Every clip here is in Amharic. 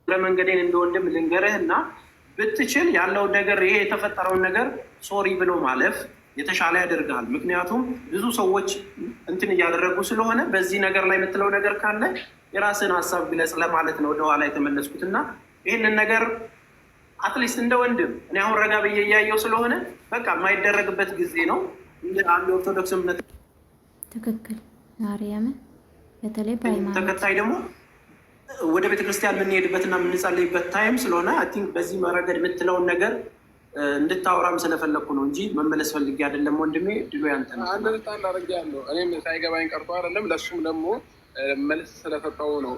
ለመንገዴን እንደወንድም ልንገርህና ብትችል ያለው ነገር ይሄ የተፈጠረውን ነገር ሶሪ ብሎ ማለፍ የተሻለ ያደርጋል። ምክንያቱም ብዙ ሰዎች እንትን እያደረጉ ስለሆነ በዚህ ነገር ላይ የምትለው ነገር ካለ የራስን ሀሳብ ግለጽ ለማለት ነው ወደኋላ የተመለስኩት እና ይህንን ነገር አትሊስት እንደ ወንድም እኔ አሁን ረጋ ብዬ እያየው ስለሆነ በቃ የማይደረግበት ጊዜ ነው። አንድ ኦርቶዶክስ እምነት ትክክል ማርያምን በተለይ በሃይማኖት ተከታይ ደግሞ ወደ ቤተክርስቲያን የምንሄድበትና የምንጸልይበት ታይም ስለሆነ አይ ቲንክ በዚህ መረገድ የምትለውን ነገር እንድታወራም ስለፈለግኩ ነው እንጂ መመለስ ፈልጌ አይደለም። ወንድሜ ድሎ ያንተ ነው። አንድ ልጣን አድርጌ ያለው እኔም ሳይገባኝ ቀርቶ አይደለም። ለእሱም ደግሞ መልስ ስለሰጠው ነው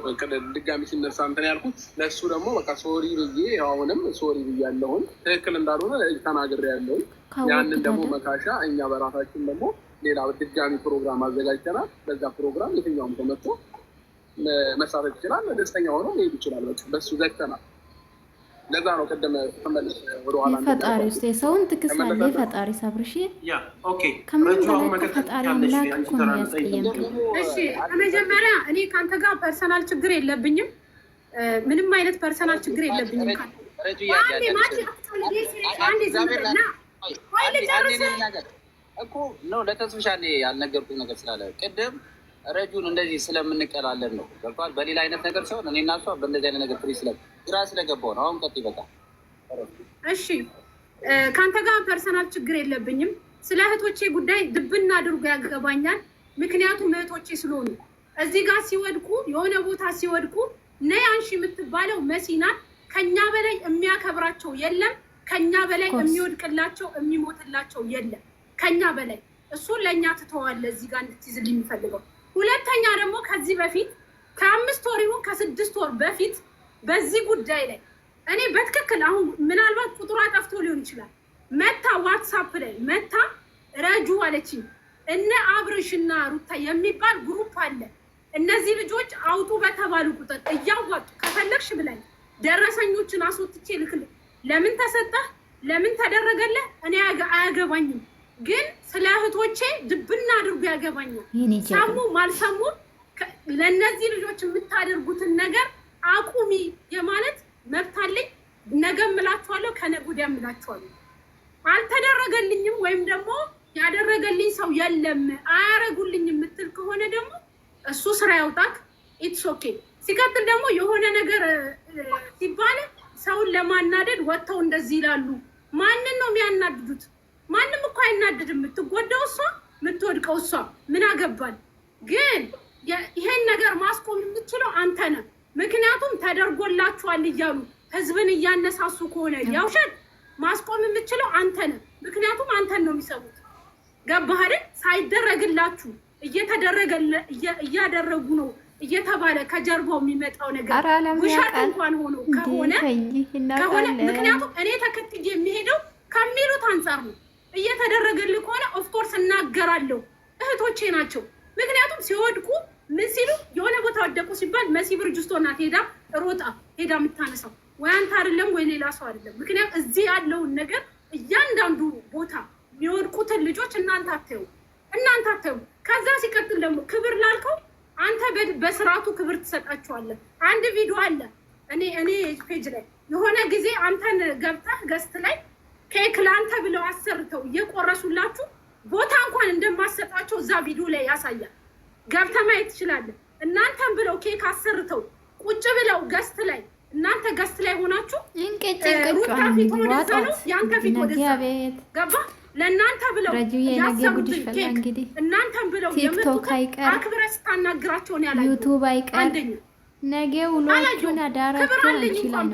ድጋሚ ሲነሳ እንትን ያልኩት። ለእሱ ደግሞ በቃ ሶሪ ብዬ አሁንም ሶሪ ብዬ ያለውን ትክክል እንዳልሆነ ተናግሬ ያለውን ያንን ደግሞ መካሻ እኛ በራሳችን ደግሞ ሌላ ድጋሚ ፕሮግራም አዘጋጅተናል። በዛ ፕሮግራም የትኛውም ተመጥቶ መሳተፍ ይችላል። ደስተኛ ሆኖ መሄድ ይችላል። በሱ ዘግተናል። ለዛ ነው ቀደም ተመልስ ወደኋላ ፈጣሪ ውስጥ የሰውን ትክሳለ ፈጣሪ ሰብርሽ ኦኬ ፈጣሪ አምላክ እኮ ነው ያስቀየምከው። እሺ መጀመሪያ እኔ ካንተ ጋር ፐርሰናል ችግር የለብኝም። ምንም አይነት ፐርሰናል ችግር የለብኝም። እኮ ነው ለተስፍሻሌ ያልነገርኩት ነገር ስላለ ቅድም ረጁን እንደዚህ ስለምንቀላለን ነው ገብቷል። በሌላ አይነት ነገር ሲሆን እኔ እና እሷ በእንደዚህ አይነት ነገር ፍሪ ግራ ስለገባው ነው። አሁን ቀጥ ይበቃል። እሺ ከአንተ ጋር ፐርሰናል ችግር የለብኝም። ስለ እህቶቼ ጉዳይ ድብና አድርጎ ያገባኛል። ምክንያቱም እህቶቼ ስለሆኑ እዚህ ጋር ሲወድቁ የሆነ ቦታ ሲወድቁ ነይ አንሺ የምትባለው መሲና ከኛ በላይ የሚያከብራቸው የለም። ከኛ በላይ የሚወድቅላቸው የሚሞትላቸው የለም። ከኛ በላይ እሱን ለእኛ ትተዋለ። እዚህ ጋር እንድትይዝልኝ የሚፈልገው ሁለተኛ ደግሞ ከዚህ በፊት ከ5 ወር ይሁን ከ6 ወር በፊት በዚህ ጉዳይ ላይ እኔ በትክክል አሁን ምናልባት ቁጥሯ ጠፍቶ ሊሆን ይችላል። መታ ዋትሳፕ ላይ መታ ረጁ አለችኝ። እነ አብርሽና ሩታ የሚባል ግሩፕ አለ። እነዚህ ልጆች አውጡ በተባሉ ቁጥር እያዋጡ ከፈለግሽ ብለን ደረሰኞችን አስወጥቼ ልክል። ለምን ተሰጠህ ለምን ተደረገለህ እኔ አያገባኝም። ግን ስለ እህቶቼ ድብና አድርጎ ያገባኛል። ሰሙ ማልሰሙ ለእነዚህ ልጆች የምታደርጉትን ነገር አቁሚ የማለት መብት አለኝ። ነገ እምላችኋለሁ፣ ከነገ ወዲያ እምላችኋለሁ። አልተደረገልኝም ወይም ደግሞ ያደረገልኝ ሰው የለም አያረጉልኝ የምትል ከሆነ ደግሞ እሱ ስራ ያውጣክ። ኢትስ ኦኬ። ሲቀጥል ደግሞ የሆነ ነገር ሲባል ሰውን ለማናደድ ወጥተው እንደዚህ ይላሉ። ማንን ነው የሚያናድዱት? ማንም እኮ አይናደድም። የምትጎዳው እሷ የምትወድቀው እሷ። ምን አገባል? ግን ይሄን ነገር ማስቆም የምትችለው አንተ ነህ። ምክንያቱም ተደርጎላችኋል እያሉ ህዝብን እያነሳሱ ከሆነ ያውሸት ማስቆም የምትችለው አንተ ነህ። ምክንያቱም አንተን ነው የሚሰሙት። ገባህ አይደል? ሳይደረግላችሁ እያደረጉ ነው እየተባለ ከጀርባው የሚመጣው ነገር ውሸት እንኳን ሆኖ ከሆነ ምክንያቱም እኔ ተከትዬ የሚሄደው ከሚሉት አንጻር ነው። እየተደረገልህ ከሆነ ኦፍኮርስ እናገራለሁ። እህቶቼ ናቸው። ምክንያቱም ሲወድቁ ምን ሲሉ የሆነ ቦታ ወደቁ ሲባል መሲ ብርጅስቶና ሮጣ ሄዳ የምታነሳው ወይ አንተ አይደለም ወይ ሌላ ሰው አይደለም። ምክንያቱም እዚህ ያለውን ነገር እያንዳንዱ ቦታ የሚወድቁትን ልጆች እናንተ አታዩ። ከዛ ሲቀጥል ደግሞ ክብር ላልከው አንተ በስርዓቱ ክብር ትሰጣቸዋለህ። አንድ ቪዲዮ አለ እኔ ፔጅ ላይ የሆነ ጊዜ አንተን ገብተህ ገስት ላይ ኬክ ላንተ ብለው አሰርተው እየቆረሱላችሁ ቦታ እንኳን እንደማሰጣቸው እዛ ቪዲዮ ላይ ያሳያል። ገብተህ ማየት ትችላለህ። እናንተን ብለው ኬክ አሰርተው ቁጭ ብለው ገስት ላይ እናንተ ገስት ላይ ሆናችሁ ሩታ ፊት ወደዛ ነው ያንተ ፊት ወደዛ ገባ። ለእናንተ ብለው ያሰሩት ኬክ እናንተን ብለው ቲክቶክ አይቀር አክብረህ ስታናግራቸው ነው ያላችሁ። ዩቲዩብ አይቀር ነገ ውሎቹን አዳራቸውን ይችላል።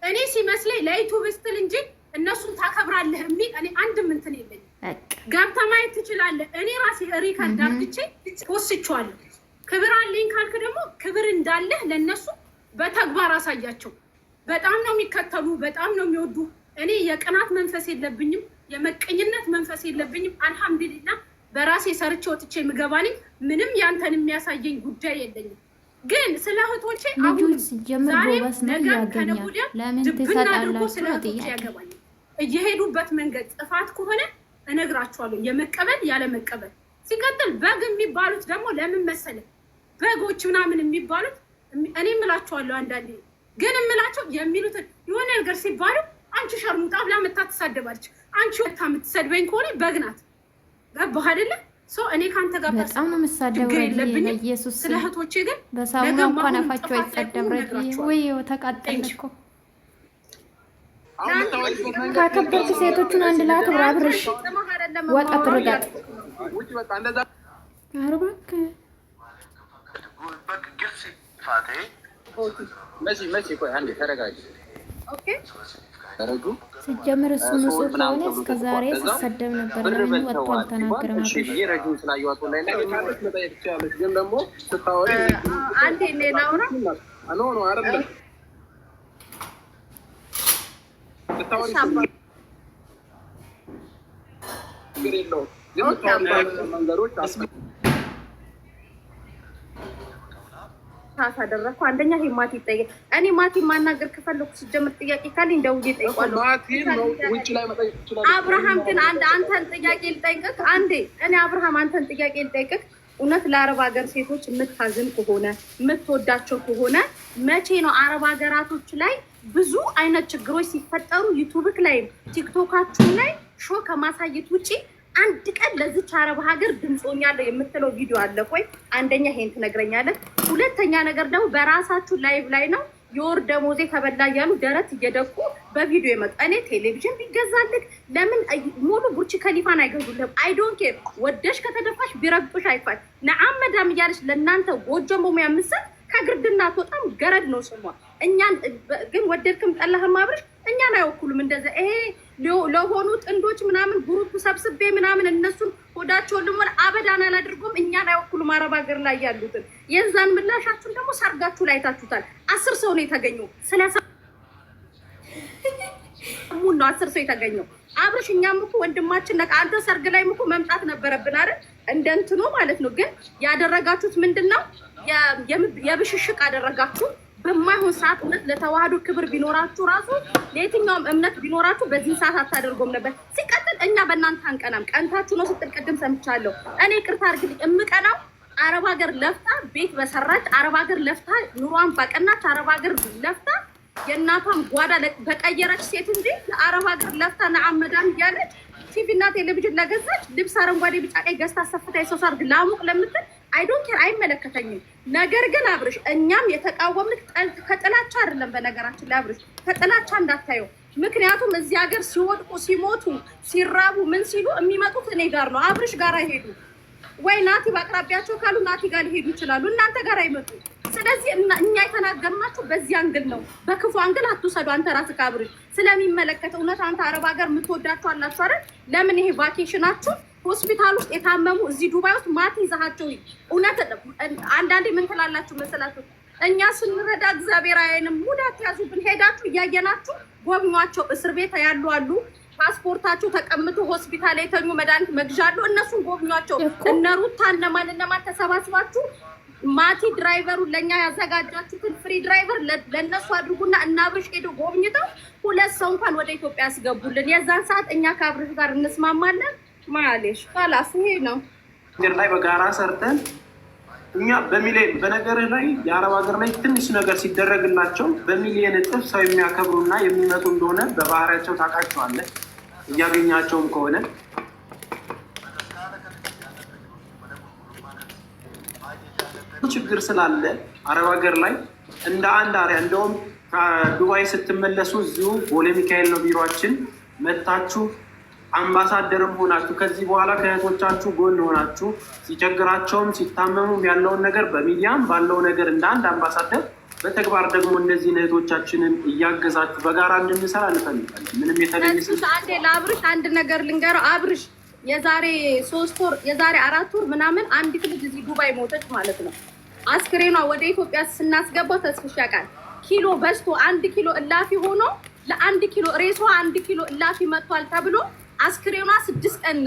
እኔ ሲመስለኝ ለዩቲዩብ ስትል እንጂ እነሱን ታከብራለህ የሚል እኔ አንድም እንትን የለኝም። ገብተህ ማየት ትችላለህ። እኔ ራሴ ሪከርድ አድርጌ ወስቼዋለሁ። ክብር አለኝ ካልክ ደግሞ ክብር እንዳለህ ለእነሱ በተግባር አሳያቸው። በጣም ነው የሚከተሉ፣ በጣም ነው የሚወዱ። እኔ የቅናት መንፈስ የለብኝም፣ የመቀኝነት መንፈስ የለብኝም። አልሐምዱሊላህ በራሴ ሰርቼ ወጥቼ የምገባኝ ምንም ያንተን የሚያሳየኝ ጉዳይ የለኝም። ግን ስለ እህቶቼ አሁን ዛሬ ነገር ከነገ ወዲያ ድብና አድርጎ ስለ እህቶቼ ያገባኛል። እየሄዱበት መንገድ ጥፋት ከሆነ እነግራቸዋለሁ፣ የመቀበል ያለ መቀበል። ሲቀጥል በግ የሚባሉት ደግሞ ለምን መሰለህ በጎች ምናምን የሚባሉት እኔ እምላቸዋለሁ አንዳንዴ ግን እምላቸው የሚሉትን የሆነ ነገር ሲባሉ አንቺ ሸርሙጣ ብላ መታ ትሳደባለች። አንቺ ወታ የምትሰድበኝ ከሆነ በግናት ገባህ አይደለ? እኔ ከአንተ ጋር በጣም ነው የምሳደው። ኢየሱስ ስለ እህቶቼ ግን በሳሙና እንኳን አፋቸው አይጸደም። ወይ ተቃጠልን እኮ ካከበርኩ ሴቶቹን አንድ ላይ አክብር። አብርሽ ወጣ ትርጋጥ አርባክ መሲ ቆይ አንዴ ተረጋጊ። ኦኬ ተረጋጉ። ሲጀምር እሱ ንጹህ ከሆነ እስከ ዛሬ ሲሰደብ ነበር። ለምን ወጥቶ አልተናገረም? ረጁ ስላየዋት ላይ መጠየቅ ትችላለች። ግን ደግሞ ስታወሪ አንዴ ሌላውራ ኖ አይደለም ስታወሪ ችግር የለውም። ግን ስታወሪ መንገዶች አደረኩ። አንደኛ ይሄ ማቲ ይጠይቅ። እኔ ማቲ ማናገር ከፈለኩ ሲጀምር ጥያቄ ካለኝ ደውዬ እጠይቀዋለሁ። አብርሃም ግን አንተን ጥያቄ ልጠይቅህ አንዴ። እኔ አብርሃም አንተን ጥያቄ ልጠይቅህ። እውነት ለአረብ ሀገር ሴቶች የምታዝን ከሆነ የምትወዳቸው ከሆነ መቼ ነው አረብ ሀገራቶች ላይ ብዙ አይነት ችግሮች ሲፈጠሩ ዩቱብክ ላይ ቲክቶካችሁ ላይ ሾ ከማሳየት ውጪ አንድ ቀን ለዚች አረብ ሀገር ድምጾኛለሁ የምትለው ቪዲዮ አለ ወይ? አንደኛ ይሄን ትነግረኛለህ። ሁለተኛ ነገር ደግሞ በራሳችሁ ላይቭ ላይ ነው የወር ደሞዜ ተበላ እያሉ ደረት እየደቁ በቪዲዮ የመጡ እኔ ቴሌቪዥን ቢገዛልክ ለምን ሙሉ ቡርች ከሊፋን አይገዙልህም? አይ ዶንት ኬር። ወደሽ ከተደፋሽ ቢረግጡሽ አይፋል ነዓም መዳም እያለች ለእናንተ ጎጆ ሙያ ምስል ከግርድና በጣም ገረድ ነው ስሟ። እኛን ግን ወደድክም ጠላህም አብርሽ እኛን አይወኩሉም። እንደዛ ይሄ ለሆኑ ጥንዶች ምናምን ግሩፕ ሰብስቤ ምናምን እነሱን ሆዳቸውን ልሞል አበዳን አላድርጎም። እኛን አይወኩሉም አረብ ሀገር ላይ ያሉትን። የዛን ምላሻችሁን ደግሞ ሰርጋችሁ ላይ ታችሁታል። 10 ሰው ነው የተገኘው። ስለሰሙን ነው 10 ሰው የተገኘው። አብርሽ እኛም እኮ ወንድማችን ነቃ። አንተ ሰርግ ላይ እኮ መምጣት ነበረብን አይደል? እንደንትኑ ማለት ነው። ግን ያደረጋችሁት ምንድነው? የብሽሽቅ አደረጋችሁ። በማይሆን ሰዓት እውነት ለተዋህዶ ክብር ቢኖራችሁ ራሱ ለየትኛውም እምነት ቢኖራችሁ በዚህ ሰዓት አታደርጎም ነበር። ሲቀጥል እኛ በእናንተ አንቀናም። ቀንታችሁ ነው ስትል ቅድም ሰምቻለሁ። እኔ ቅርታ አድርግልኝ፣ እምቀናው አረብ ሀገር ለፍታ ቤት በሰራች አረብ ሀገር ለፍታ ኑሯን ባቀናች አረብ ሀገር ለፍታ የእናቷን ጓዳ በቀየረች ሴት እንጂ ለአረብ ሀገር ለፍታ ነዓመዳን እያለች ቲቪ እና ቴሌቪዥን ለገዛች ልብስ አረንጓዴ ቢጫ ቀይ ገዝታ አሰፍታ የሰው ሰርግ ላሙቅ ለምትል አይ ዶንት ኬር አይመለከተኝም። ነገር ግን አብርሽ እኛም የተቃወምንክ ከጥላቻ አይደለም። በነገራችን ላይ አብርሽ ከጥላቻ እንዳታየው። ምክንያቱም እዚህ ሀገር ሲወድቁ ሲሞቱ ሲራቡ ምን ሲሉ የሚመጡት እኔ ጋር ነው። አብርሽ ጋር አይሄዱ ወይ ናቲ በአቅራቢያቸው ካሉ ናቲ ጋር ሊሄዱ ይችላሉ። እናንተ ጋር አይመጡ። ስለዚህ እኛ የተናገርናችሁ በዚህ አንግል ነው። በክፉ አንግል አትውሰዱ። አንተ ራስህ አብርሽ ስለሚመለከት እውነት አንተ አረብ ሀገር የምትወዳችሁ አላችሁ አይደል? ለምን ይሄ ቫኬሽናችሁ ሆስፒታል ውስጥ የታመሙ እዚህ ዱባይ ውስጥ ማት ይዛቸው እውነት አንዳንዴ ምን ትላላችሁ መሰላችሁ? እኛ ስንረዳ እግዚአብሔር አይንም ሙዳት ያዙብን። ሄዳችሁ እያየናችሁ ጎብኟቸው። እስር ቤት ያሉ አሉ ፓስፖርታችሁ ተቀምጦ ሆስፒታል የተኙ መድኃኒት መግዣሉ። እነሱን ጎብኟቸው። እነ ሩታ እነማን ተሰባስባችሁ ማቲ ድራይቨሩን ለኛ ያዘጋጃችሁትን ፍሪ ድራይቨር ለነሱ አድርጉና እና አብርሽ ሄዶ ጎብኝተው 2 ሰው እንኳን ወደ ኢትዮጵያ ያስገቡልን። የዛን ሰዓት እኛ ከአብርሽ ጋር እንስማማለን። ማለሽ ካላስ ይሄ ነው ነገር ላይ በጋራ ሰርተን እኛ በሚሊዮን በነገር ላይ የአረብ ሀገር ላይ ትንሽ ነገር ሲደረግላቸው በሚሊዮን እጥፍ ሰው የሚያከብሩና የሚመጡ እንደሆነ በባህሪያቸው ታውቃቸዋለህ። እያገኛቸውም ከሆነ ችግር ስላለ አረብ ሀገር ላይ እንደ አንድ አሪያ እንደውም ከዱባይ ስትመለሱ እዚሁ ቦሌ ሚካኤል ነው ቢሮአችን መታችሁ አምባሳደርም ሆናችሁ ከዚህ በኋላ ከእህቶቻችሁ ጎን ሆናችሁ ሲቸግራቸውም ሲታመሙም ያለውን ነገር በሚዲያም ባለው ነገር እንደ አንድ አምባሳደር በተግባር ደግሞ እነዚህ እህቶቻችንን እያገዛችሁ በጋራ እንድንሰራ እንፈልጋለን። ምንም የተለየ አንዴ ለአብርሽ አንድ ነገር ልንገረው። አብርሽ የዛሬ 3 ወር የዛሬ 4 ወር ምናምን አንዲት ልጅ እዚህ ዱባይ ሞተች ማለት ነው። አስክሬኗ ወደ ኢትዮጵያ ስናስገባው ተስፍሽ ያውቃል። ኪሎ በዝቶ 1 ኪሎ እላፊ ሆኖ ለ1 ኪሎ ሬሷ 1 ኪሎ እላፊ መጥቷል ተብሎ አስክሬኗ 6 ቀን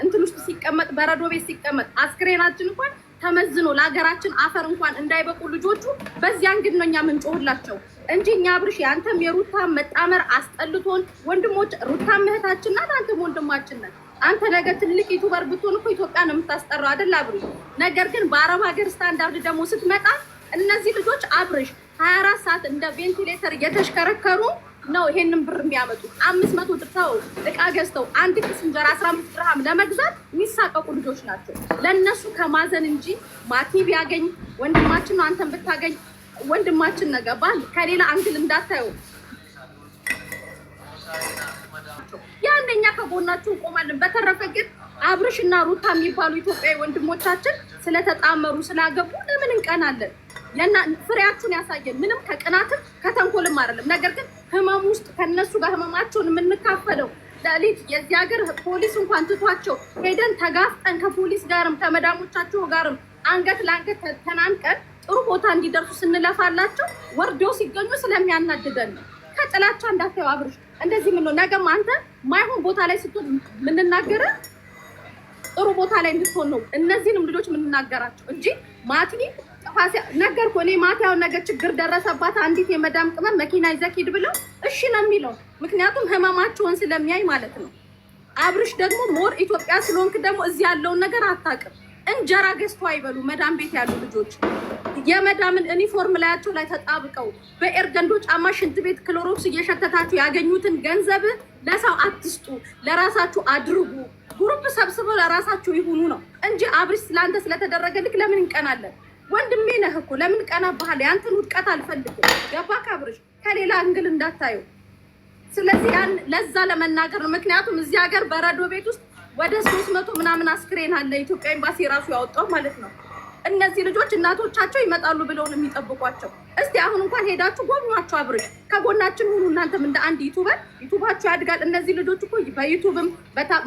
እንትን ውስጥ ሲቀመጥ በረዶ ቤት ሲቀመጥ አስክሬናችን እንኳን ተመዝኖ ለሀገራችን አፈር እንኳን እንዳይበቁ ልጆቹ በዚያን ግን ነው እኛ ምንጮህላቸው እንጂ እኛ አብርሽ ያንተም የሩታ መጣመር አስጠልቶን ወንድሞች ሩታም እህታችን ናት፣ አንተም ወንድማችን ናት። አንተ ነገ ትልቅ ዩቲዩበር ብትሆን እኮ ኢትዮጵያ ነው የምታስጠራው አይደል አብርሽ? ነገር ግን በአረብ ሀገር ስታንዳርድ ደግሞ ስትመጣ እነዚህ ልጆች አብርሽ 24 ሰዓት እንደ ቬንቲሌተር እየተሽከረከሩ ነው ይሄንን ብር የሚያመጡት። 500 ጥተው እቃ ገዝተው አንድ ኪስ እንጀራ 15 ድርሃም ለመግዛት የሚሳቀቁ ልጆች ናቸው። ለነሱ ከማዘን እንጂ ማቲ ቢያገኝ ወንድማችን ነው፣ አንተን ብታገኝ ወንድማችን ነገ ባል ከሌላ አንግል እንዳታየው። ያንኛ ከጎናችሁ እንቆማለን። በተረፈ ግን አብርሽና ሩታ የሚባሉ ኢትዮጵያዊ ወንድሞቻችን ስለተጣመሩ ስላገቡ ለምን እንቀናለን? ፍሬያችሁን ያሳየን። ምንም ከቅናትም ከተንኮልም አይደለም። ነገር ግን ህመም ውስጥ ከነሱ ጋር ህመማቸውን የምንካፈለው ሌሊት የዚህ ሀገር ፖሊስ እንኳን ትቷቸው ሄደን ተጋፍጠን ከፖሊስ ጋርም ከመዳሞቻቸው ጋርም አንገት ለአንገት ተናንቀን ጥሩ ቦታ እንዲደርሱ ስንለፋላቸው ወርደው ሲገኙ ስለሚያናድደን ነው። ከጥላቻ እንዳታየው አብርሽ። እንደዚህ ምን ነው ነገም አንተ ማይሆን ቦታ ላይ ስትሆን የምንናገረ ጥሩ ቦታ ላይ እንድትሆን ነው እነዚህንም ልጆች የምንናገራቸው እንጂ ማቲ ነገርኩ እኔ ማቲያውን ነገር ችግር ደረሰባት አንዲት የመዳም ቅመም መኪና ይዘህ ሂድ ብለው እሺ ነው የሚለው። ምክንያቱም ህመማቸውን ስለሚያይ ማለት ነው። አብርሽ ደግሞ ሞር ኢትዮጵያ ስለሆንክ ደግሞ እዚህ ያለውን ነገር አታውቅም። እንጀራ ገዝቶ አይበሉ መዳም ቤት ያሉ ልጆች የመዳምን ዩኒፎርም ላያቸው ላይ ተጣብቀው በኤርገንዶ ጫማ ሽንት ቤት ክሎሮክስ እየሸተታችሁ ያገኙትን ገንዘብ ለሰው አትስጡ፣ ለራሳችሁ አድርጉ። ግሩፕ ሰብስበው ለራሳችሁ ይሁኑ ነው እንጂ አብርሽ ስላንተ ስለተደረገልክ ለምን እንቀናለን? ወንድሜ ነህ እኮ ለምን ቀና ባህል ያንተን ውድቀት አልፈልግም። ገባክ አብርሽ? ከሌላ እንግል እንዳታየው። ስለዚህ ያን ለዛ ለመናገር ነው። ምክንያቱም እዚህ ሀገር በረዶ ቤት ውስጥ ወደ 300 ምናምን አስክሬን አለ ኢትዮጵያ ኤምባሲ ራሱ ያወጣው ማለት ነው። እነዚህ ልጆች እናቶቻቸው ይመጣሉ ብለው ነው የሚጠብቋቸው። እስቲ አሁን እንኳን ሄዳችሁ ጎብኟቸው። አብርሽ ከጎናችን ሁኑ። እናንተም እንደ አንድ ዩቲዩበር ዩቲዩባችሁ ያድጋል። እነዚህ ልጆች እኮ በዩቲዩብም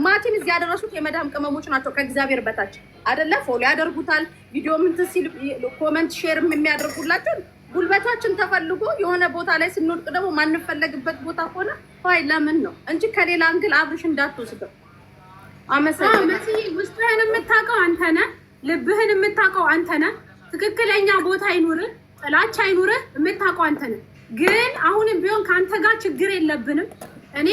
ማቲን እዚህ ያደረሱት የመዳም ቅመሞች ናቸው። ከእግዚአብሔር በታች አይደለ? ፎሎ ያደርጉታል። ቪዲዮ ምን ሲል ኮሜንት ሼር የሚያደርጉላቸው ጉልበታችን ተፈልጎ የሆነ ቦታ ላይ ስንወድቅ ደግሞ ማንፈለግበት ቦታ ሆነ ሆይ ለምን ነው እንጂ ከሌላ አንግል አብርሽ እንዳትወስደው። አመሰግናለሁ። ውስጥህን የምታውቀው አንተ ነህ። ልብህን የምታውቀው አንተ ነህ። ትክክለኛ ቦታ አይኑርህ፣ ጥላቻ አይኑርህ፣ የምታውቀው አንተ ነህ። ግን አሁንም ቢሆን ከአንተ ጋር ችግር የለብንም። እኔ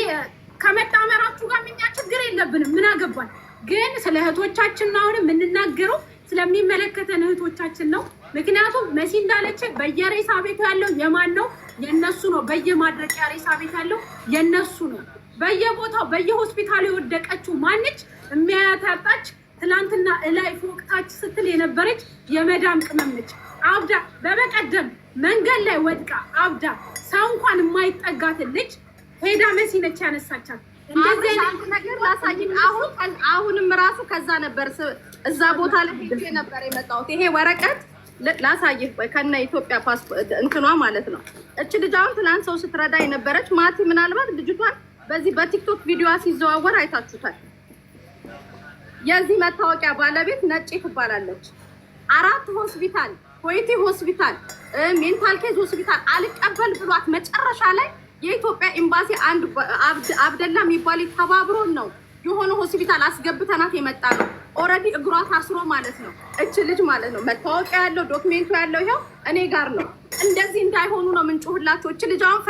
ከመጣመራችሁ ጋር እኛ ችግር የለብንም። ምን አገባን? ግን ስለ እህቶቻችን ነው አሁንም የምንናገረው፣ ስለሚመለከተን እህቶቻችን ነው። ምክንያቱም መሲ እንዳለች በየሬሳ ቤቱ ያለው የማን ነው? የነሱ ነው። በየማድረቂያ ሬሳ ቤት ያለው የነሱ ነው። በየቦታው በየሆስፒታሉ የወደቀችው ማነች? የሚያታጣች ትላንትና እላይ ፎቅታች ስትል የነበረች የመዳም ቅመም ነች። አብዳ በበቀደም መንገድ ላይ ወድቃ አብዳ ሰው እንኳን የማይጠጋትን ልጅ ሄዳ መሲ ነች ያነሳቻት። እንደዚህ አይነት ነገር ላሳይን። አሁንም ራሱ ከዛ ነበር እዛ ቦታ ላይ ሄጄ ነበር የመጣሁት። ይሄ ወረቀት ላሳይህ ከነ ኢትዮጵያ ፓስፖርት እንትኗ ማለት ነው። እቺ ልጅ አሁን ትናንት ሰው ስትረዳ የነበረች ማቲ፣ ምናልባት ልጅቷን በዚህ በቲክቶክ ቪዲዮ ሲዘዋወር አይታችሁታል። የዚህ መታወቂያ ባለቤት ነጭ ትባላለች። 4 ሆስፒታል፣ ኮይቲ ሆስፒታል፣ ሜንታል ኬዝ ሆስፒታል አልቀበል ብሏት መጨረሻ ላይ የኢትዮጵያ ኤምባሲ አንድ አብደላ የሚባል ተባብሮን ነው የሆነ ሆስፒታል አስገብተናት የመጣ ነው። ኦልሬዲ እግሯ ታስሮ ማለት ነው። እች ልጅ ማለት ነው መታወቂያ ያለው ዶክሜንቱ ያለው ይኸው እኔ ጋር ነው። እንደዚህ እንዳይሆኑ ነው ምንጮህላቸው። እች ልጅ አሁን